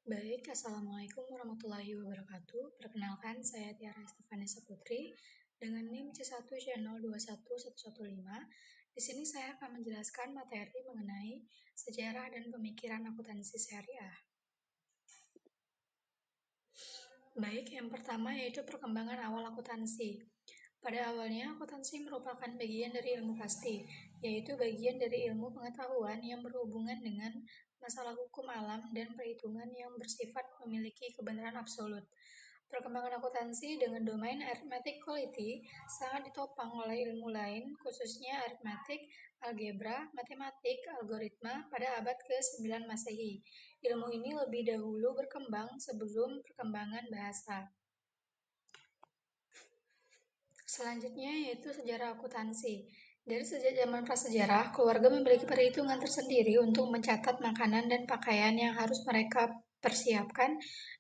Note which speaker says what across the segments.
Speaker 1: Baik, Assalamualaikum warahmatullahi wabarakatuh. Perkenalkan, saya Tiara Estefanesa Putri dengan NIM C1C021115. Di sini saya akan menjelaskan materi mengenai sejarah dan pemikiran akuntansi syariah. Baik, yang pertama yaitu perkembangan awal akuntansi. Pada awalnya, akuntansi merupakan bagian dari ilmu pasti, yaitu bagian dari ilmu pengetahuan yang berhubungan dengan masalah hukum alam dan perhitungan yang bersifat memiliki kebenaran absolut. Perkembangan akuntansi dengan domain arithmetic quality sangat ditopang oleh ilmu lain, khususnya aritmatik, algebra, matematik, algoritma pada abad ke-9 Masehi. Ilmu ini lebih dahulu berkembang sebelum perkembangan bahasa. Selanjutnya yaitu sejarah akuntansi. Dari sejak zaman prasejarah, keluarga memiliki perhitungan tersendiri untuk mencatat makanan dan pakaian yang harus mereka persiapkan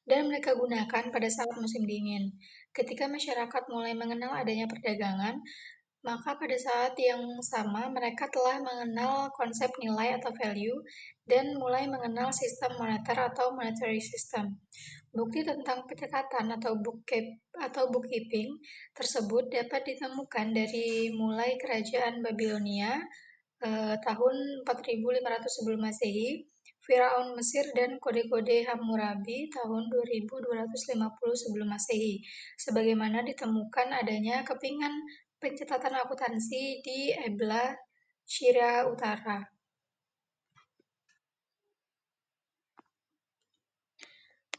Speaker 1: dan mereka gunakan pada saat musim dingin. Ketika masyarakat mulai mengenal adanya perdagangan, maka pada saat yang sama mereka telah mengenal konsep nilai atau value dan mulai mengenal sistem moneter atau monetary system. Bukti tentang pencatatan atau bookkeeping tersebut dapat ditemukan dari mulai kerajaan Babilonia tahun 4500 sebelum Masehi, Firaun Mesir dan kode-kode Hammurabi tahun 2250 sebelum Masehi, sebagaimana ditemukan adanya kepingan pencatatan akuntansi di Ebla, Syria Utara.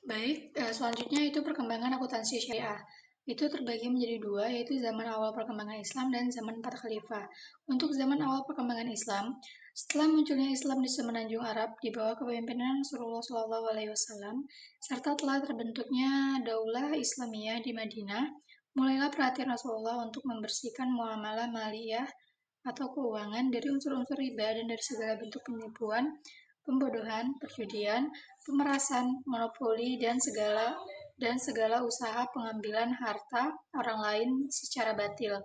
Speaker 1: Baik, selanjutnya itu perkembangan akuntansi syariah. Itu terbagi menjadi dua, yaitu zaman awal perkembangan Islam dan zaman para khalifah. Untuk zaman awal perkembangan Islam, setelah munculnya Islam di semenanjung Arab di bawah kepemimpinan Rasulullah SAW, serta telah terbentuknya Daulah Islamiyah di Madinah, mulailah perhatian Rasulullah untuk membersihkan muamalah maliyah atau keuangan dari unsur-unsur riba dan dari segala bentuk penipuan, pembodohan, perjudian, pemerasan, monopoli, dan segala usaha pengambilan harta orang lain secara batil.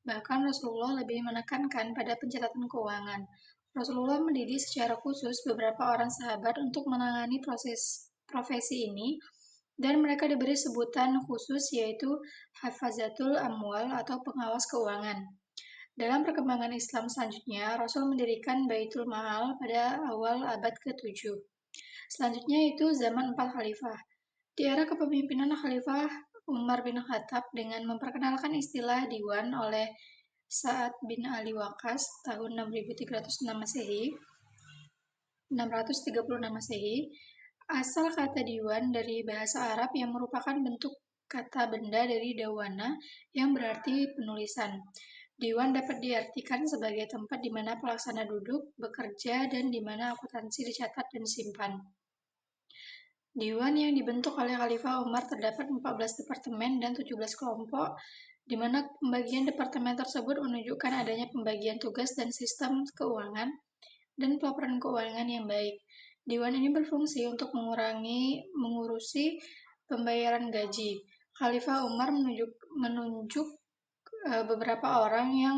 Speaker 1: Bahkan Rasulullah lebih menekankan pada pencatatan keuangan. Rasulullah mendidik secara khusus beberapa orang sahabat untuk menangani profesi ini dan mereka diberi sebutan khusus yaitu Hafazatul Amwal atau pengawas keuangan. Dalam perkembangan Islam selanjutnya, Rasul mendirikan Baitul Ma'al pada awal abad ke-7. Selanjutnya itu zaman 4 khalifah. Di era kepemimpinan Khalifah Umar bin Khattab dengan memperkenalkan istilah Diwan oleh Sa'ad bin Ali Waqqas tahun 6306 Masehi, 636 Masehi, asal kata Diwan dari bahasa Arab yang merupakan bentuk kata benda dari dawana yang berarti penulisan. Diwan dapat diartikan sebagai tempat di mana pelaksana duduk, bekerja, dan di mana akuntansi dicatat dan disimpan. Diwan yang dibentuk oleh Khalifah Umar terdapat 14 departemen dan 17 kelompok, di mana pembagian departemen tersebut menunjukkan adanya pembagian tugas dan sistem keuangan dan pelaporan keuangan yang baik. Diwan ini berfungsi untuk mengurusi pembayaran gaji. Khalifah Umar menunjuk beberapa orang yang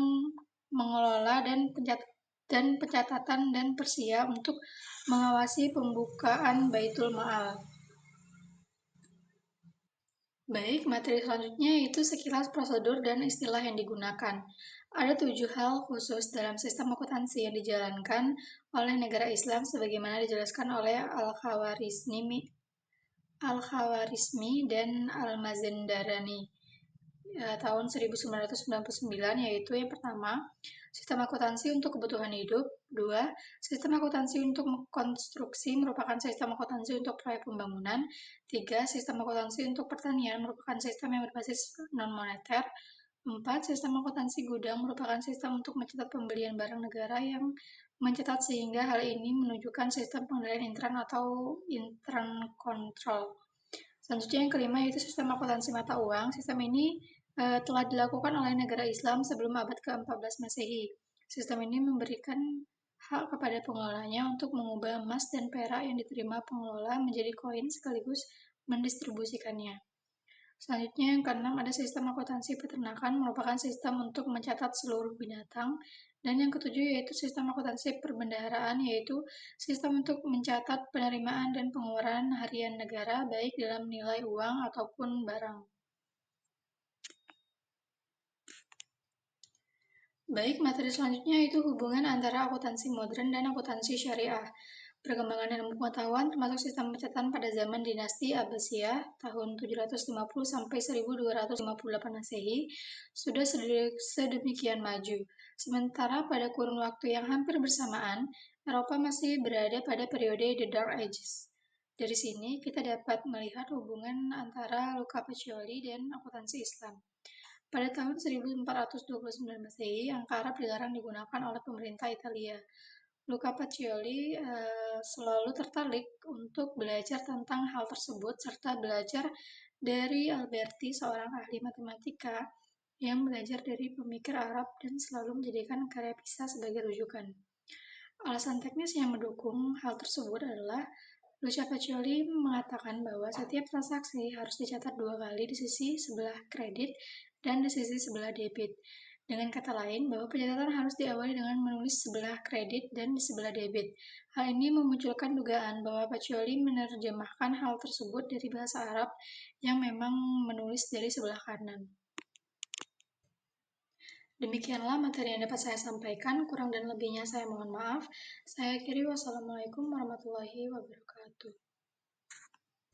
Speaker 1: mengelola dan pencatatan dan persia untuk mengawasi pembukaan Baitul Ma'al. Baik, materi selanjutnya itu sekilas prosedur dan istilah yang digunakan. Ada 7 hal khusus dalam sistem akuntansi yang dijalankan oleh negara Islam sebagaimana dijelaskan oleh Al-Khawarizmi dan Al-Mazandarani tahun 1999, yaitu yang pertama, sistem akuntansi untuk kebutuhan hidup. Dua, sistem akuntansi untuk konstruksi merupakan sistem akuntansi untuk proyek pembangunan. Tiga, sistem akuntansi untuk pertanian merupakan sistem yang berbasis non-moneter. Empat, sistem akuntansi gudang merupakan sistem untuk mencatat pembelian barang negara yang mencatat sehingga hal ini menunjukkan sistem pengendalian intern atau intern control. Selanjutnya yang kelima yaitu sistem akuntansi mata uang. Sistem ini telah dilakukan oleh negara Islam sebelum abad ke-14 Masehi. Sistem ini memberikan hak kepada pengelolanya untuk mengubah emas dan perak yang diterima pengelola menjadi koin sekaligus mendistribusikannya. Selanjutnya yang keenam ada sistem akuntansi peternakan merupakan sistem untuk mencatat seluruh binatang Dan yang ketujuh yaitu sistem akuntansi perbendaharaan, yaitu sistem untuk mencatat penerimaan dan pengeluaran harian negara baik dalam nilai uang ataupun barang. Baik, materi selanjutnya itu hubungan antara akuntansi modern dan akuntansi syariah. Perkembangan ilmu pengetahuan termasuk sistem pencatatan pada zaman dinasti Abbasiyah tahun 750 sampai 1258 Masehi sudah sedemikian maju. Sementara pada kurun waktu yang hampir bersamaan, Eropa masih berada pada periode The Dark Ages. Dari sini kita dapat melihat hubungan antara Luca Pacioli dan akuntansi Islam. Pada tahun 1429 Masehi, angka Arab dilarang digunakan oleh pemerintah Italia. Luca Pacioli selalu tertarik untuk belajar tentang hal tersebut serta belajar dari Alberti, seorang ahli matematika yang belajar dari pemikir Arab dan selalu menjadikan karya Pisa sebagai rujukan. Alasan teknis yang mendukung hal tersebut adalah Luca Pacioli mengatakan bahwa setiap transaksi harus dicatat dua kali di sisi sebelah kredit dan di sisi sebelah debit. Dengan kata lain, bahwa pencatatan harus diawali dengan menulis sebelah kredit dan di sebelah debit. Hal ini memunculkan dugaan bahwa Pacioli menerjemahkan hal tersebut dari bahasa Arab yang memang menulis dari sebelah kanan. Demikianlah materi yang dapat saya sampaikan, kurang dan lebihnya saya mohon maaf. Saya akhiri, wassalamualaikum warahmatullahi wabarakatuh.